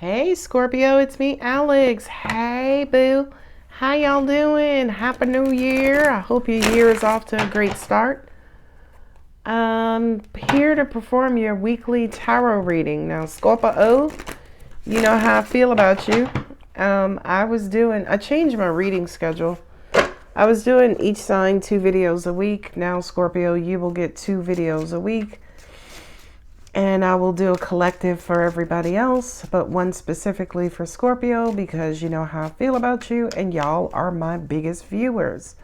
Hey Scorpio, it's me, Alex. Hey boo. How y'all doing? Happy New Year. I hope your year is off to a great start. I'm here to perform your weekly tarot reading. Now, Scorpio, you know how I feel about you. I changed my reading schedule. I was doing each sign 2 videos a week. Now, Scorpio, you will get 2 videos a week. And I will do a collective for everybody else, but one specifically for Scorpio because you know how I feel about you and y'all are my biggest viewers.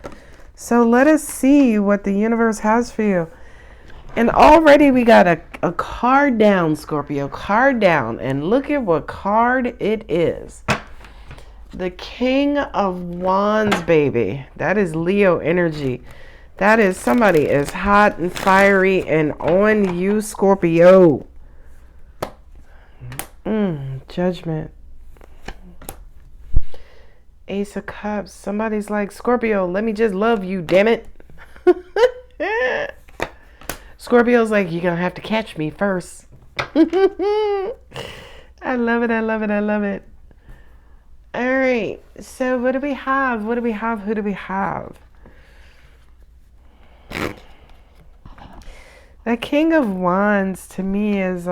So let us see what the universe has for you. And already we got a card down, Scorpio, card down. And look at what card it is. The King of Wands, baby. That is Leo energy. That is somebody is hot and fiery and on you, Scorpio. Judgment. Ace of Cups. Somebody's like, Scorpio, let me just love you, damn it. Scorpio's like, you're going to have to catch me first. I love it. I love it. I love it. All right. So what do we have? What do we have? Who do we have? The King of Wands to me is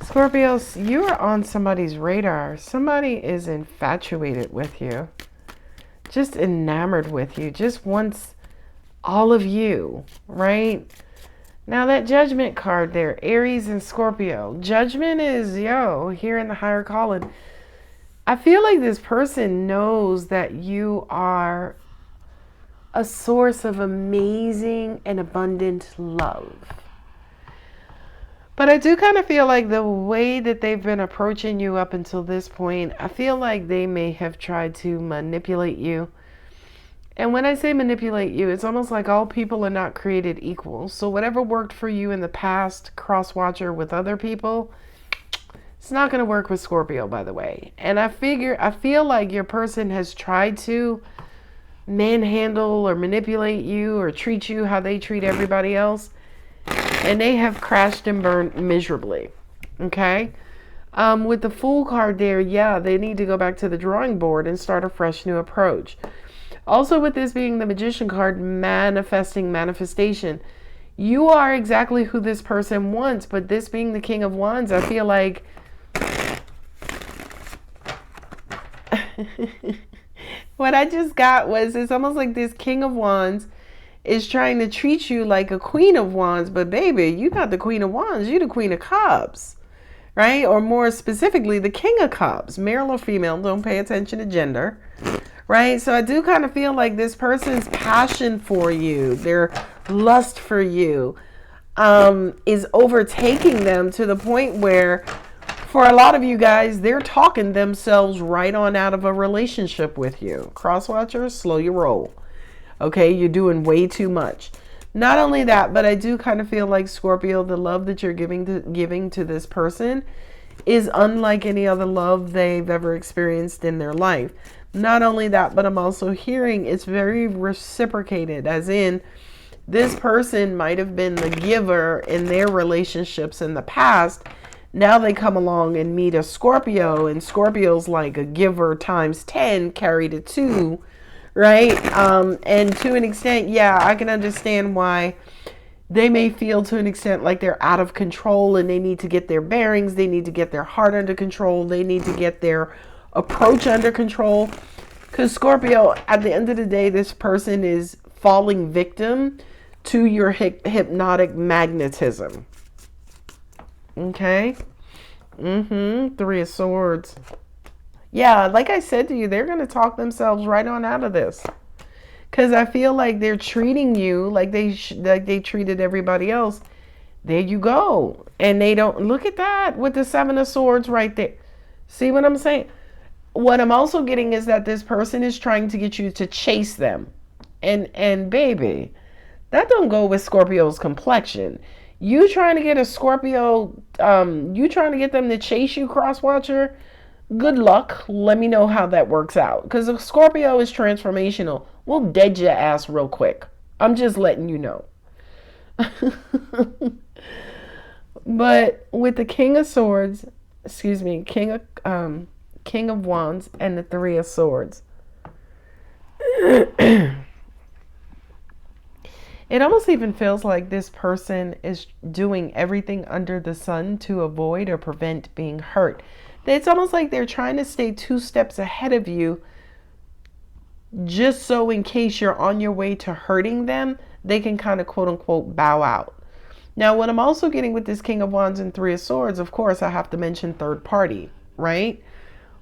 Scorpios, you are on somebody's radar. Somebody is infatuated with you. Just enamored with you. Just wants all of you, right? Now that Judgment card there, Aries and Scorpio. Judgment is, here in the higher calling. I feel like this person knows that you are a source of amazing and abundant love. But I do kind of feel like the way that they've been approaching you up until this point, I feel like they may have tried to manipulate you. And when I say manipulate you, it's almost like all people are not created equal. So whatever worked for you in the past, cross-watcher with other people, it's not going to work with Scorpio, by the way. And I feel like your person has tried to manhandle or manipulate you or treat you how they treat everybody else. And they have crashed and burned miserably. Okay? With the Fool card there, they need to go back to the drawing board and start a fresh new approach. Also with this being the Magician card, manifestation. You are exactly who this person wants, but this being the King of Wands, I feel like what I just got was it's almost like this King of Wands is trying to treat you like a Queen of Wands, but baby, you're not the Queen of Wands, you're the Queen of Cups, right? Or more specifically, the King of Cups, male or female, don't pay attention to gender, right? So I do kind of feel like this person's passion for you, their lust for you, is overtaking them to the point where for a lot of you guys, they're talking themselves right on out of a relationship with you. Crosswatchers, slow your roll. Okay, you're doing way too much. Not only that, but I do kind of feel like Scorpio, the love that you're giving to this person is unlike any other love they've ever experienced in their life. Not only that, but I'm also hearing it's very reciprocated, as in this person might have been the giver in their relationships in the past. Now they come along and meet a Scorpio, and Scorpio's like a giver times 10 carried to 2, right? And to an extent, I can understand why they may feel to an extent like they're out of control and they need to get their bearings. They need to get their heart under control. They need to get their approach under control. Because Scorpio, at the end of the day, this person is falling victim to your hypnotic magnetism. Okay. 3 of Swords. Like I said to you, they're going to talk themselves right on out of this. Because I feel like they're treating you like they treated everybody else. There you go. And they don't. Look at that with the 7 of Swords right there. See what I'm saying? What I'm also getting is that this person is trying to get you to chase them. And baby, that don't go with Scorpio's complexion. You trying to get a Scorpio, you trying to get them to chase you, Crosswatcher, good luck. Let me know how that works out. Because a Scorpio is transformational. We'll dead your ass real quick. I'm just letting you know. But with the King of Swords, excuse me, King of Wands and the Three of Swords, it almost even feels like this person is doing everything under the sun to avoid or prevent being hurt. It's almost like they're trying to stay 2 steps ahead of you, just so in case you're on your way to hurting them, they can kind of quote unquote bow out. Now, what I'm also getting with this King of Wands and Three of Swords, of course, I have to mention third party, right?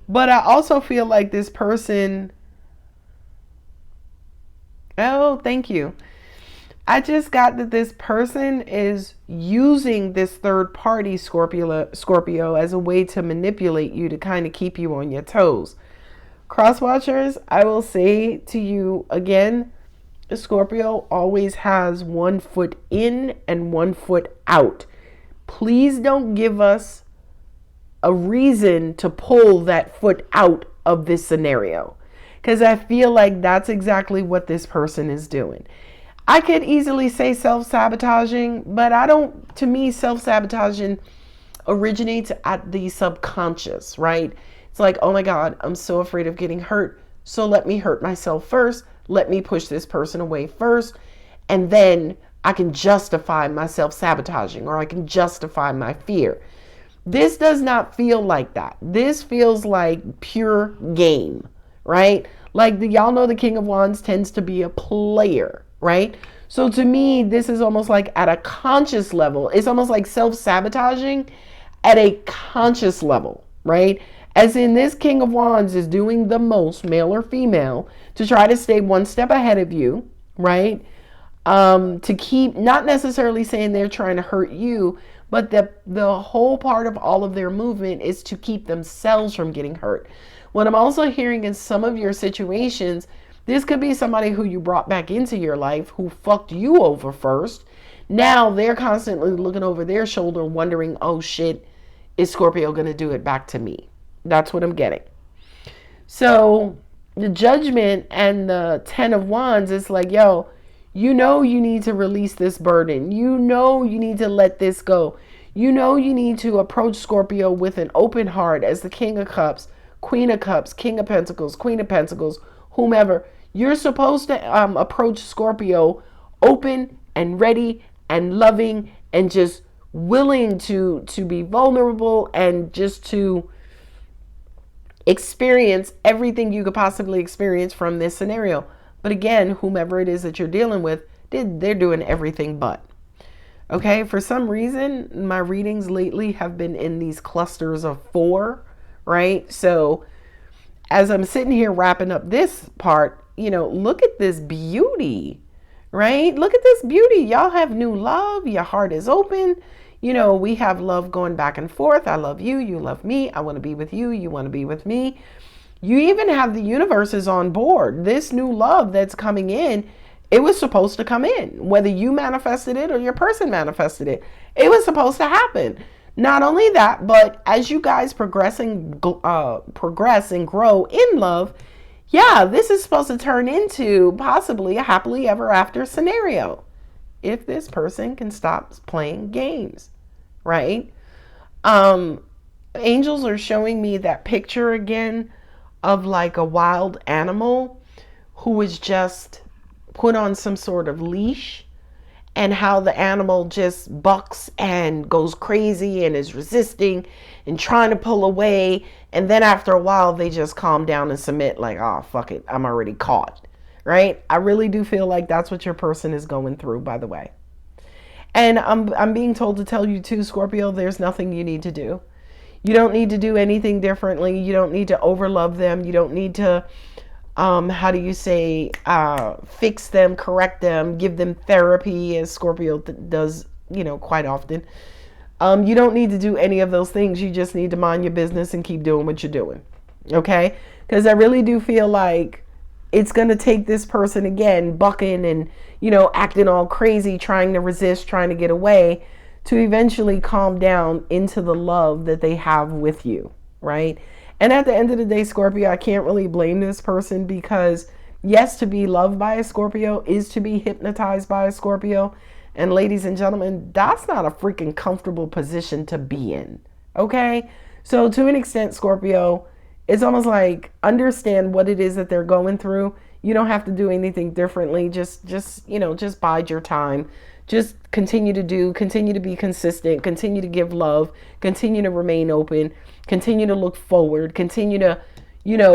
But I also feel like this person, oh, thank you. I just got that this person is using this third party Scorpio as a way to manipulate you, to kind of keep you on your toes. Cross watchers, I will say to you again, Scorpio always has 1 foot in and 1 foot out. Please don't give us a reason to pull that foot out of this scenario, because I feel like that's exactly what this person is doing. I could easily say self-sabotaging, but I don't, to me, self-sabotaging originates at the subconscious, right? It's like, oh my God, I'm so afraid of getting hurt, so let me hurt myself first. Let me push this person away first, and then I can justify my self-sabotaging, or I can justify my fear. This does not feel like that. This feels like pure game, right? Like y'all know the King of Wands tends to be a player, right? So to me, this is almost like at a conscious level. It's almost like self-sabotaging at a conscious level, right? As in, this King of Wands is doing the most, male or female, to try to stay 1 step ahead of you, right? To keep, not necessarily saying they're trying to hurt you, but the whole part of all of their movement is to keep themselves from getting hurt. What I'm also hearing in some of your situations, this could be somebody who you brought back into your life who fucked you over first. Now they're constantly looking over their shoulder wondering, oh shit, is Scorpio going to do it back to me? That's what I'm getting. So the Judgment and the 10 of Wands is like, yo, you know you need to release this burden. You know you need to let this go. You know you need to approach Scorpio with an open heart as the King of Cups, Queen of Cups, King of Pentacles, Queen of Pentacles, whomever. You're supposed to approach Scorpio open and ready and loving and just willing to be vulnerable and just to experience everything you could possibly experience from this scenario. But again, whomever it is that you're dealing with, they're doing everything but. Okay, for some reason, my readings lately have been in these clusters of 4, right? So as I'm sitting here wrapping up this part, you know, look at this beauty, right? Look at this beauty. Y'all have new love. Your heart is open. You know, we have love going back and forth. I love you. You love me. I want to be with you. You want to be with me. You even have the universes on board. This new love that's coming in, it was supposed to come in. Whether you manifested it or your person manifested it, it was supposed to happen. Not only that, but as you guys progress and grow in love, yeah, this is supposed to turn into possibly a happily ever after scenario. If this person can stop playing games, right? Angels are showing me that picture again of like a wild animal who was just put on some sort of leash, and how the animal just bucks and goes crazy and is resisting and trying to pull away. And then after a while, they just calm down and submit like, oh, fuck it, I'm already caught, right? I really do feel like that's what your person is going through, by the way. And I'm being told to tell you too, Scorpio, there's nothing you need to do. You don't need to do anything differently. You don't need to overlove them. You don't need to, fix them, correct them, give them therapy, as Scorpio does, quite often. You don't need to do any of those things. You just need to mind your business and keep doing what you're doing. Okay? Because I really do feel like it's going to take this person again, bucking and, acting all crazy, trying to resist, trying to get away, to eventually calm down into the love that they have with you, right? And at the end of the day, Scorpio, I can't really blame this person, because yes, to be loved by a Scorpio is to be hypnotized by a Scorpio. And ladies and gentlemen, that's not a freaking comfortable position to be in. Okay? So to an extent, Scorpio, it's almost like understand what it is that they're going through. You don't have to do anything differently. Just bide your time. Just continue to be consistent, continue to give love, continue to remain open, continue to look forward, continue to,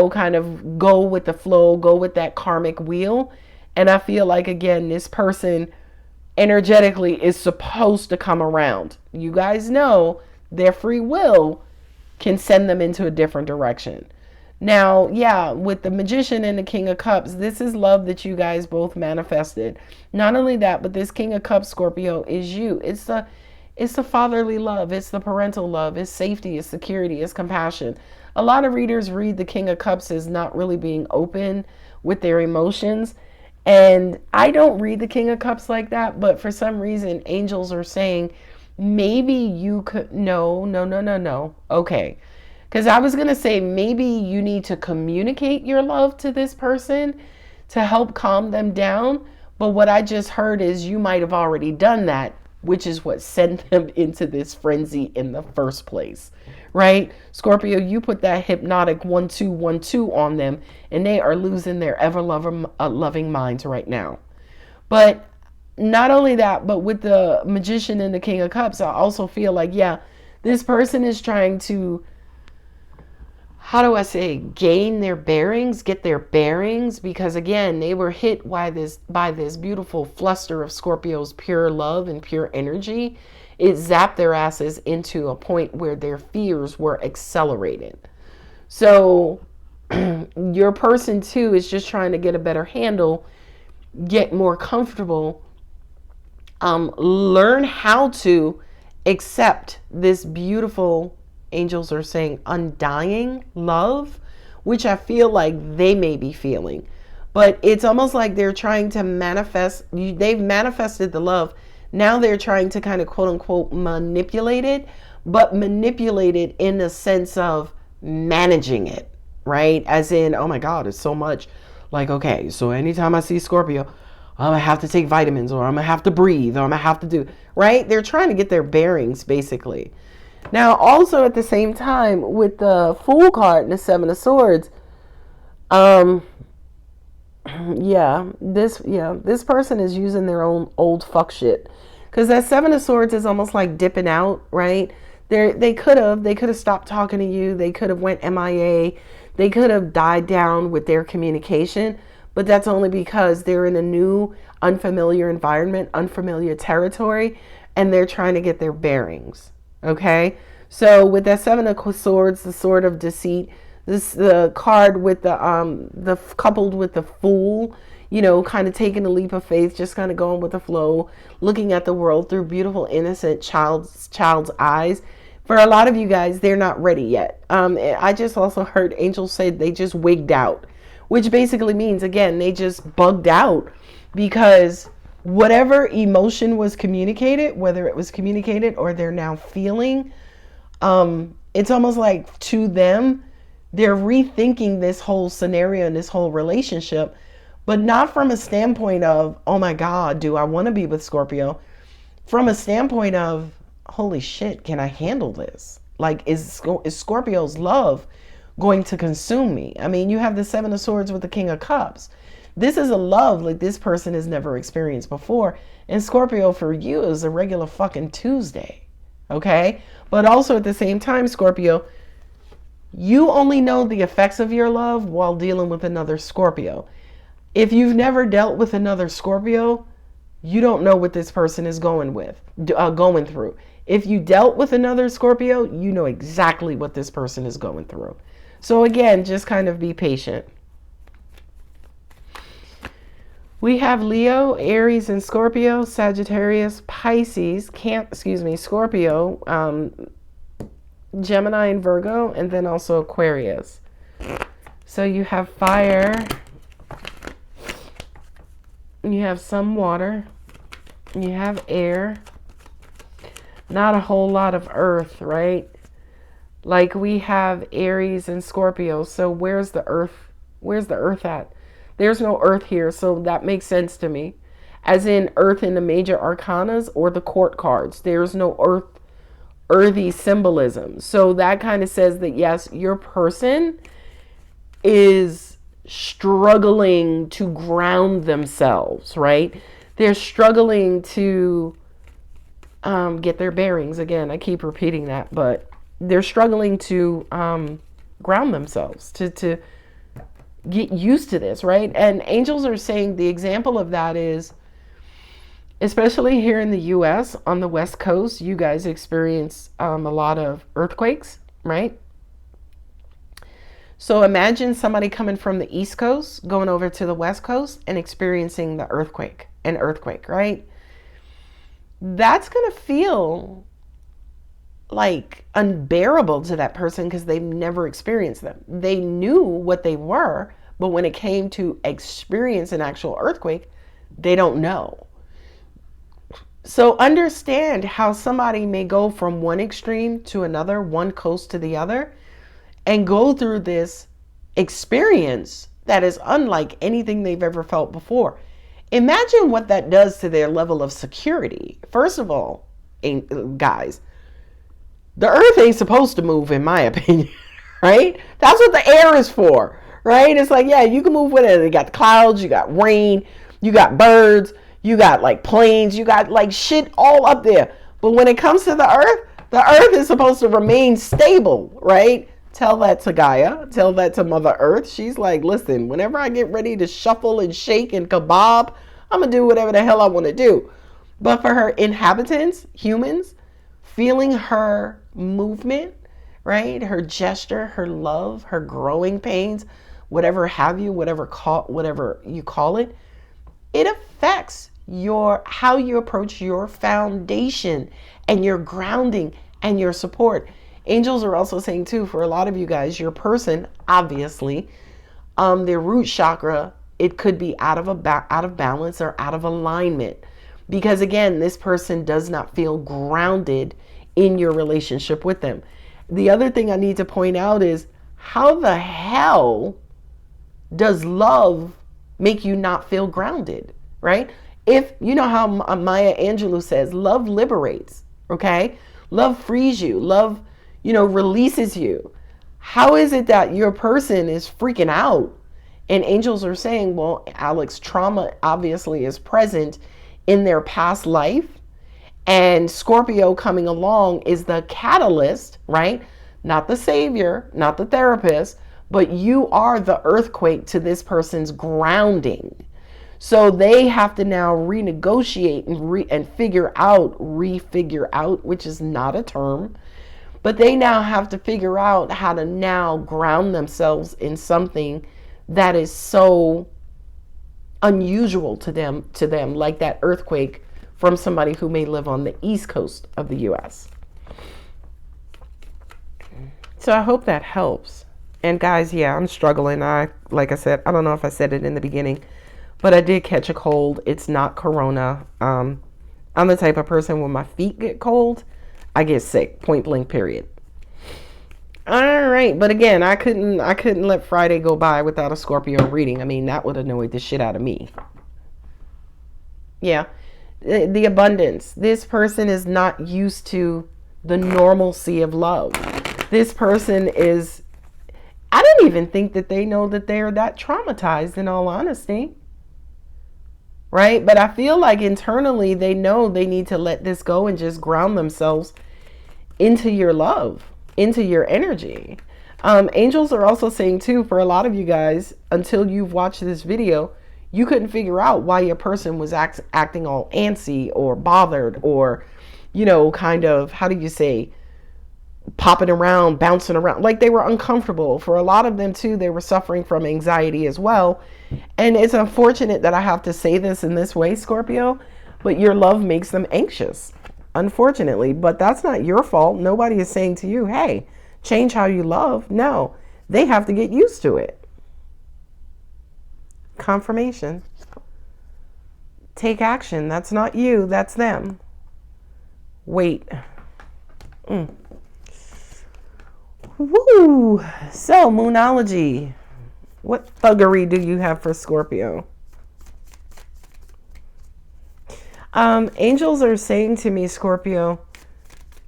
kind of go with the flow, go with that karmic wheel. And I feel like, again, this person energetically is supposed to come around. You guys know their free will can send them into a different direction. Now, yeah, with the Magician and the King of Cups, this is love that you guys both manifested. Not only that, but this King of Cups, Scorpio, is you. It's the fatherly love. It's the parental love. It's safety. It's security. It's compassion. A lot of readers read the King of Cups as not really being open with their emotions. And I don't read the King of Cups like that, but for some reason, angels are saying, maybe you could, no. Okay. Because I was going to say, maybe you need to communicate your love to this person to help calm them down. But what I just heard is you might have already done that, which is what sent them into this frenzy in the first place. Right? Scorpio, you put that hypnotic 1-2-1-2 on them, and they are losing their ever-loving minds right now. But not only that, but with the Magician and the King of Cups, I also feel like, yeah, this person is trying to, how do I say, gain their bearings, get their bearings, because again, they were hit by this beautiful fluster of Scorpio's pure love and pure energy. It zapped their asses into a point where their fears were accelerated. So your person too is just trying to get a better handle, get more comfortable, learn how to accept this beautiful, angels are saying, undying love, which I feel like they may be feeling. But it's almost like they're trying to manifest, they've manifested the love. Now they're trying to kind of quote unquote manipulate it, but manipulate it in the sense of managing it, right? As in, oh my God, it's so much. Like, okay, so anytime I see Scorpio, I'm gonna have to take vitamins, or I'm gonna have to breathe, or I'm gonna have to do, right? They're trying to get their bearings, basically. Now, also at the same time, with the Fool card and the Seven of Swords, this person is using their own old fuck shit, because that Seven of Swords is almost like dipping out, right? They could have stopped talking to you. They could have went MIA. They could have died down with their communication, but that's only because they're in a new, unfamiliar environment, unfamiliar territory, and they're trying to get their bearings. Okay, so with that Seven of Swords, the Sword of Deceit, the card with the coupled with the Fool, kind of taking a leap of faith, just kind of going with the flow, looking at the world through beautiful, innocent child's eyes. For a lot of you guys, they're not ready yet. I just also heard angels say they just wigged out, which basically means, again, they just bugged out, because whatever emotion was communicated, whether it was communicated or they're now feeling, it's almost like to them, they're rethinking this whole scenario and this whole relationship, but not from a standpoint of, oh my God, do I want to be with Scorpio? From a standpoint of, holy shit, can I handle this? Like, is Scorpio's love going to consume me? I mean, you have the Seven of Swords with the King of Cups. This is a love like this person has never experienced before. And Scorpio, for you, is a regular fucking Tuesday. Okay? But also at the same time, Scorpio, you only know the effects of your love while dealing with another Scorpio. If you've never dealt with another Scorpio, you don't know what this person is going through. If you dealt with another Scorpio, you know exactly what this person is going through. So again, just kind of be patient. We have Leo, Aries, and Scorpio, Sagittarius, Pisces, Scorpio, Gemini, and Virgo, and then also Aquarius. So you have fire, you have some water, you have air, not a whole lot of earth, right? Like we have Aries and Scorpio. So where's the earth? Where's the earth at? There's no earth here, so that makes sense to me. as in earth in the major arcanas or the court cards. There's no earthy symbolism. So that kind of says that yes, your person is struggling to ground themselves, right? They're struggling to get their bearings. Again, I keep repeating that, but they're struggling to ground themselves, to get used to this, right? And angels are saying the example of that is, especially here in the US on the West Coast, you guys experience a lot of earthquakes, right? So imagine somebody coming from the East Coast going over to the West Coast and experiencing an earthquake, right? That's going to feel like unbearable to that person because they've never experienced them. They knew what they were, but when it came to experience an actual earthquake, they don't know. So understand how somebody may go from one extreme to another, one coast to the other, and go through this experience that is unlike anything they've ever felt before. Imagine what that does to their level of security. First of all, guys, the earth ain't supposed to move, in my opinion, right? That's what the air is for, right? It's like, yeah, you can move with it. You got the clouds, you got rain, you got birds, you got like planes, you got like shit all up there. But when it comes to the earth is supposed to remain stable, right? Tell that to Gaia. Tell that to Mother Earth. She's like, listen, whenever I get ready to shuffle and shake and kebab, I'm going to do whatever the hell I want to do. But for her inhabitants, humans, feeling her movement, right? Her gesture, her love, her growing pains, whatever have you, whatever you call it, it affects how you approach your foundation and your grounding and your support. Angels are also saying too, for a lot of you guys, your person, obviously, their root chakra, it could be out of balance or out of alignment. Because again, this person does not feel grounded in your relationship with them. The other thing I need to point out is, how the hell does love make you not feel grounded, right? If you know how Maya Angelou says, love liberates, okay? Love frees you. Love, releases you. How is it that your person is freaking out? And angels are saying, well, Alex, trauma obviously is present in their past life. And Scorpio coming along is the catalyst, right? Not the savior, not the therapist, but you are the earthquake to this person's grounding. So they have to now renegotiate and refigure out, which is not a term, but they now have to figure out how to now ground themselves in something that is so unusual to them, like that earthquake from somebody who may live on the East Coast of the US. So I hope that helps. And guys, yeah, I'm struggling. Like I said, I don't know if I said it in the beginning, but I did catch a cold. It's not corona. I'm the type of person when my feet get cold, I get sick, point blank, period. All right, but again, I couldn't let Friday go by without a Scorpio reading. I mean, that would annoy the shit out of me. Yeah, the abundance. This person is not used to the normalcy of love. This person is, I don't even think that they know that they're that traumatized, in all honesty. Right? But I feel like internally they know they need to let this go and just ground themselves into your love, into your energy. Angels are also saying too, for a lot of you guys, until you've watched this video, you couldn't figure out why your person was acting all antsy or bothered or, kind of, how do you say, popping around, bouncing around, like they were uncomfortable. For a lot of them too, they were suffering from anxiety as well. And it's unfortunate that I have to say this in this way, Scorpio, but your love makes them anxious, unfortunately. But that's not your fault. Nobody is saying to you, hey, change how you love. No, they have to get used to it. Confirmation. Take action. That's not you. That's them. Wait. Woo! So, Moonology. What thuggery do you have for Scorpio? Angels are saying to me, Scorpio,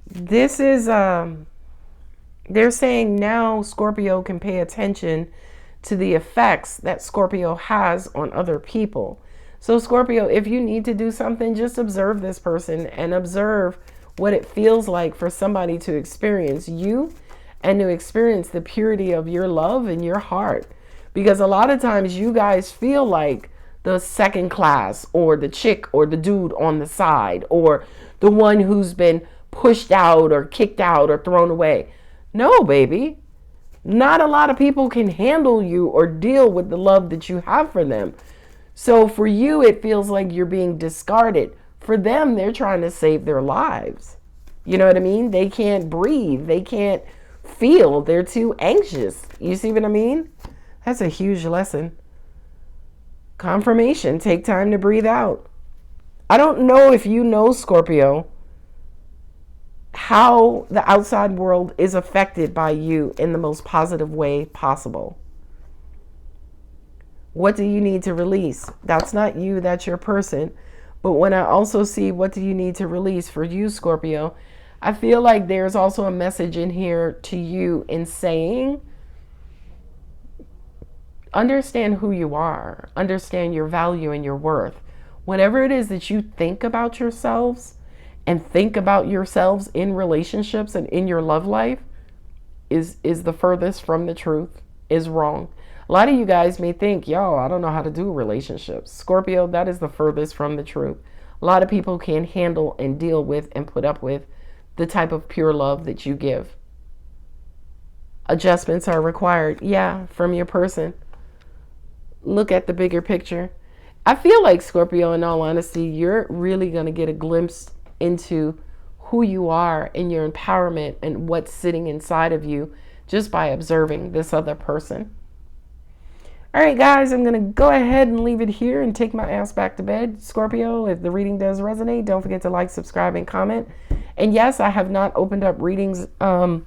this is, they're saying now Scorpio can pay attention to the effects that Scorpio has on other people. So Scorpio, if you need to do something, just observe this person and observe what it feels like for somebody to experience you and to experience the purity of your love and your heart. Because a lot of times you guys feel like the second class or the chick or the dude on the side or the one who's been pushed out or kicked out or thrown away. No, baby. Not a lot of people can handle you or deal with the love that you have for them. So for you, it feels like you're being discarded. For them, they're trying to save their lives. You know what I mean? They can't breathe. They can't feel. They're too anxious. You see what I mean? That's a huge lesson. Confirmation. Take time to breathe out. I don't know if you know, Scorpio, how the outside world is affected by you in the most positive way possible. What do you need to release? That's not you, that's your person. But when I also see what do you need to release for you, Scorpio, I feel like there's also a message in here to you in saying, understand who you are, understand your value and your worth. Whatever it is that you think about yourselves and think about yourselves in relationships and in your love life is the furthest from the truth, is wrong. A lot of you guys may think, yo, I don't know how to do relationships. Scorpio, that is the furthest from the truth. A lot of people can't handle and deal with and put up with the type of pure love that you give. Adjustments are required, yeah, from your person. Look at the bigger picture. I feel like, Scorpio, in all honesty, you're really going to get a glimpse into who you are and your empowerment and what's sitting inside of you just by observing this other person. All right, guys, I'm going to go ahead and leave it here and take my ass back to bed. Scorpio, if the reading does resonate, don't forget to like, subscribe, and comment. And yes, I have not opened up readings. I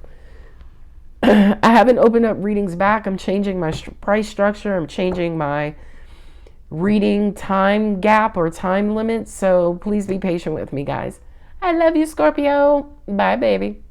haven't opened up readings back. I'm changing my price structure. I'm changing my reading time gap or time limit. So please be patient with me, guys. I love you, Scorpio. Bye, baby.